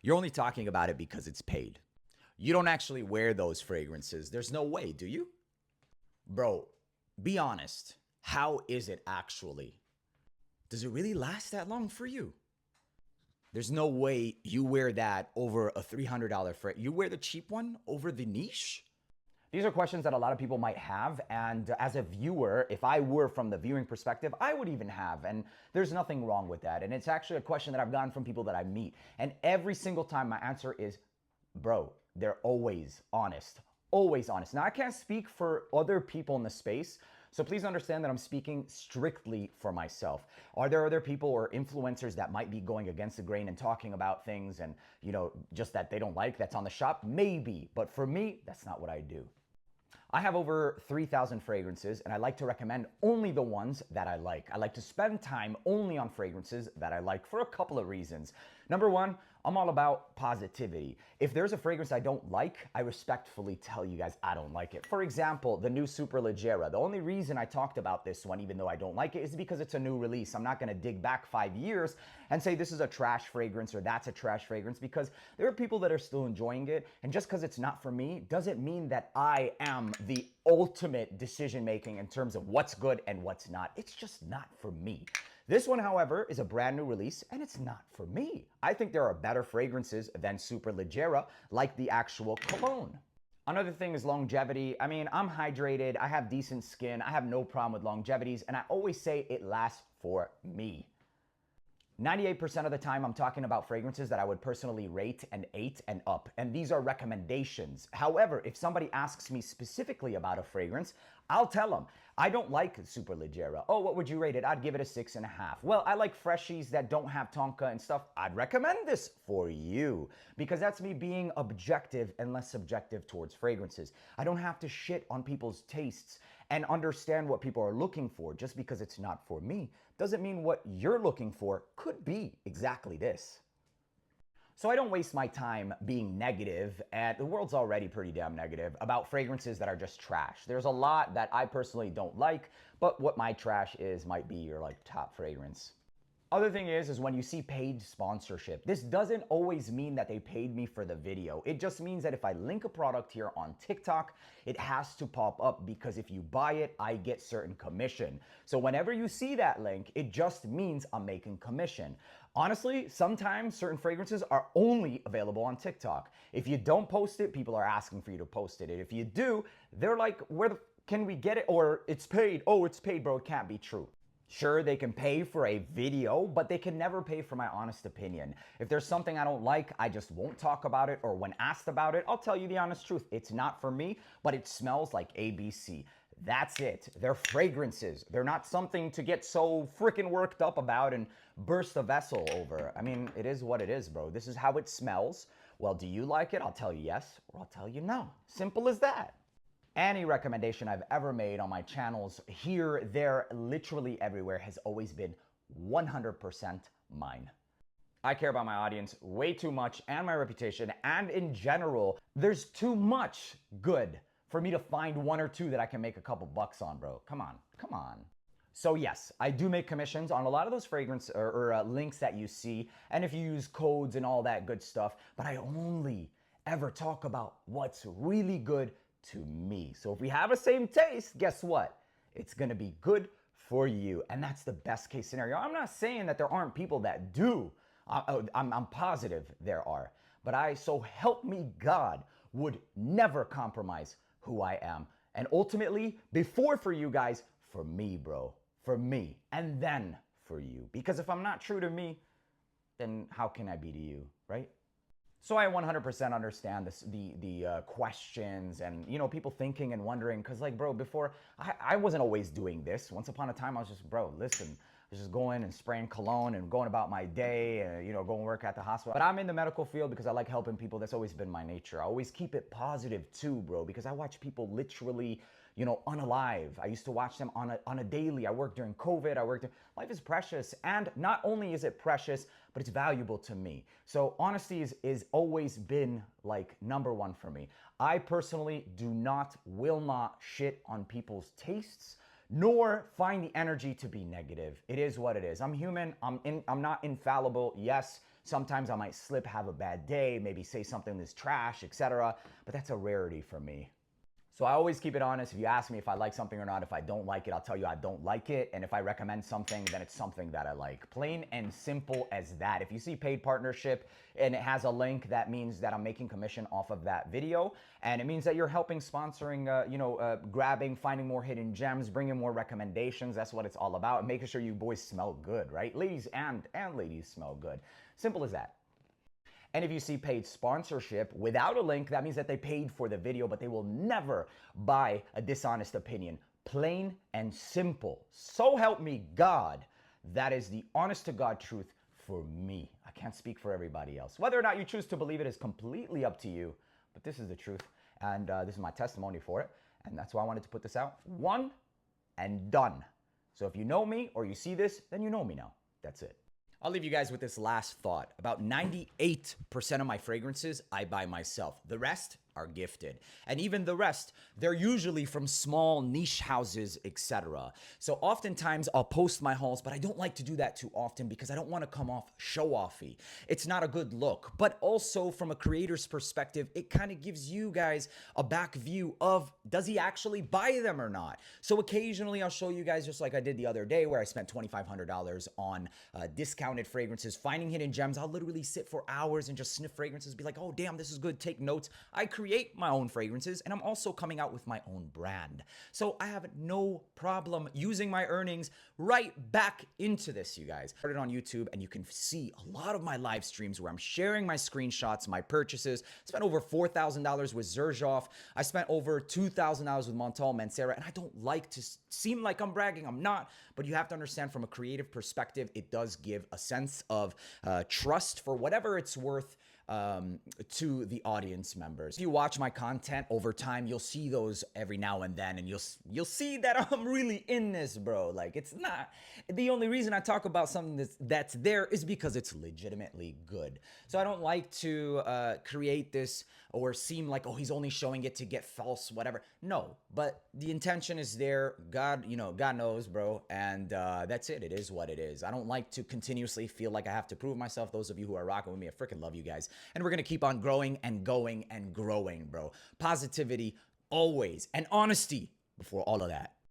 You're only talking about it because it's paid. You don't actually wear those fragrances. There's no way, do you? Bro, be honest. How is it actually? Does it really last that long for you? There's no way you wear that over a $300 fragrance. You wear the cheap one over the niche? These are questions that a lot of people might have, and as a viewer, if I were from the viewing perspective, I would even have, and there's nothing wrong with that. And it's actually a question that I've gotten from people that I meet, and every single time my answer is, bro, they're always honest. Always honest. Now, I can't speak for other people in the space, so please understand that I'm speaking strictly for myself. Are there other people or influencers that might be going against the grain and talking about things and, just that they don't like that's on the shop? Maybe, but for me, that's not what I do. I have over 3,000 fragrances, and I like to recommend only the ones that I like. I like to spend time only on fragrances that I like for a couple of reasons. Number one, I'm all about positivity. If there's a fragrance I don't like, I respectfully tell you guys I don't like it. For example, the new Superleggera. The only reason I talked about this one, even though I don't like it, is because it's a new release. I'm not gonna dig back 5 years and say this is a trash fragrance or that's a trash fragrance, because there are people that are still enjoying it, and just because it's not for me doesn't mean that I am the ultimate decision making in terms of what's good and what's not. It's just not for me. This one, however, is a brand new release, and it's not for me. I think there are better fragrances than Superleggera, like the actual cologne. Another thing is longevity. I mean, I'm hydrated, I have decent skin, I have no problem with longevities, and I always say it lasts for me. 98% of the time, I'm talking about fragrances that I would personally rate an 8 and up, and these are recommendations. However, if somebody asks me specifically about a fragrance, I'll tell them, I don't like Superleggera. Oh, what would you rate it? I'd give it a 6.5. Well, I like freshies that don't have tonka and stuff. I'd recommend this for you, because that's me being objective and less subjective towards fragrances. I don't have to shit on people's tastes and understand what people are looking for. Just because it's not for me doesn't mean what you're looking for could be exactly this. So I don't waste my time being negative, and the world's already pretty damn negative, about fragrances that are just trash. There's a lot that I personally don't like, but what my trash is might be your top fragrance. Other thing is when you see paid sponsorship, this doesn't always mean that they paid me for the video. It just means that if I link a product here on TikTok, it has to pop up, because if you buy it, I get certain commission. So whenever you see that link, it just means I'm making commission. Honestly, sometimes certain fragrances are only available on TikTok. If you don't post it, people are asking for you to post it. And if you do, they're like, can we get it? Or it's paid. Oh, it's paid, bro. It can't be true. Sure, they can pay for a video, but they can never pay for my honest opinion. If there's something I don't like, I just won't talk about it, or when asked about it, I'll tell you the honest truth. It's not for me, but it smells like ABC. That's it. They're fragrances. They're not something to get so freaking worked up about and burst a vessel over. I mean, it is what it is, bro. This is how it smells. Well, do you like it? I'll tell you yes, or I'll tell you no. Simple as that. Any recommendation I've ever made on my channels, here, there, literally everywhere, has always been 100% mine. I care about my audience way too much, and my reputation, and in general, there's too much good for me to find one or two that I can make a couple bucks on, bro. Come on, come on. So yes, I do make commissions on a lot of those fragrance or links that you see, and if you use codes and all that good stuff, but I only ever talk about what's really good to me. So if we have a same taste, guess what? It's gonna be good for you, and that's the best case scenario. I'm not saying that there aren't people that do. I'm positive there are, but so help me God, would never compromise who I am. And ultimately, before for you guys, for me, bro. For me, and then for you. Because if I'm not true to me, then how can I be to you, right? So I 100% understand the questions and, people thinking and wondering, because bro, before, I wasn't always doing this. Once upon a time, I was just, bro, listen, I was just going and spraying cologne and going about my day, going work at the hospital. But I'm in the medical field because I like helping people. That's always been my nature. I always keep it positive too, bro, because I watch people literally, unalive. I used to watch them on a daily. I worked during COVID. Life is precious. And not only is it precious, but it's valuable to me. So honesty is always been number one for me. I personally will not shit on people's tastes, nor find the energy to be negative. It is what it is. I'm human. I'm not infallible. Yes, Sometimes I might slip, have a bad day, maybe say something that's trash, etc. But that's a rarity for me. So I always keep it honest. If you ask me if I like something or not, if I don't like it, I'll tell you I don't like it. And if I recommend something, then it's something that I like. Plain and simple as that. If you see paid partnership and it has a link, that means that I'm making commission off of that video. And it means that you're helping sponsoring, grabbing, finding more hidden gems, bringing more recommendations. That's what it's all about. Making sure you boys smell good, right? Ladies and ladies smell good. Simple as that. And if you see paid sponsorship without a link, that means that they paid for the video, but they will never buy a dishonest opinion. Plain and simple. So help me God. That is the honest to God truth for me. I can't speak for everybody else. Whether or not you choose to believe it is completely up to you, but this is the truth. And this is my testimony for it. And that's why I wanted to put this out. One and done. So if you know me or you see this, then you know me now. That's it. I'll leave you guys with this last thought. About 98% of my fragrances I buy myself. The rest are gifted. And even the rest, they're usually from small niche houses, etc. So oftentimes I'll post my hauls, but I don't like to do that too often because I don't want to come off show-offy. It's not a good look. But also from a creator's perspective, it kind of gives you guys a back view of, does he actually buy them or not? So occasionally I'll show you guys, just like I did the other day where I spent $2,500 on discounted fragrances, finding hidden gems. I'll literally sit for hours and just sniff fragrances, be like, oh damn, this is good, take notes. I create my own fragrances, and I'm also coming out with my own brand. So I have no problem using my earnings right back into this, you guys. I started on YouTube, and you can see a lot of my live streams where I'm sharing my screenshots, my purchases. I spent over $4,000 with Xerjoff. I spent over $2,000 with Montal Mancera, and I don't like to seem like I'm bragging. I'm not, but you have to understand from a creative perspective, it does give a sense of trust for whatever it's worth to the audience members. If you watch my content over time, you'll see those every now and then, and you'll see that I'm really in this, bro. Like, it's not the only reason I talk about something that's there is because it's legitimately good. So I don't like to create this or seem like, oh, he's only showing it to get false, whatever. No, but the intention is there. God, God knows, bro. And that's it. It is what it is. I don't like to continuously feel like I have to prove myself. Those of you who are rocking with me, I freaking love you guys. And we're going to keep on growing and going and growing, bro. Positivity always, and honesty before all of that.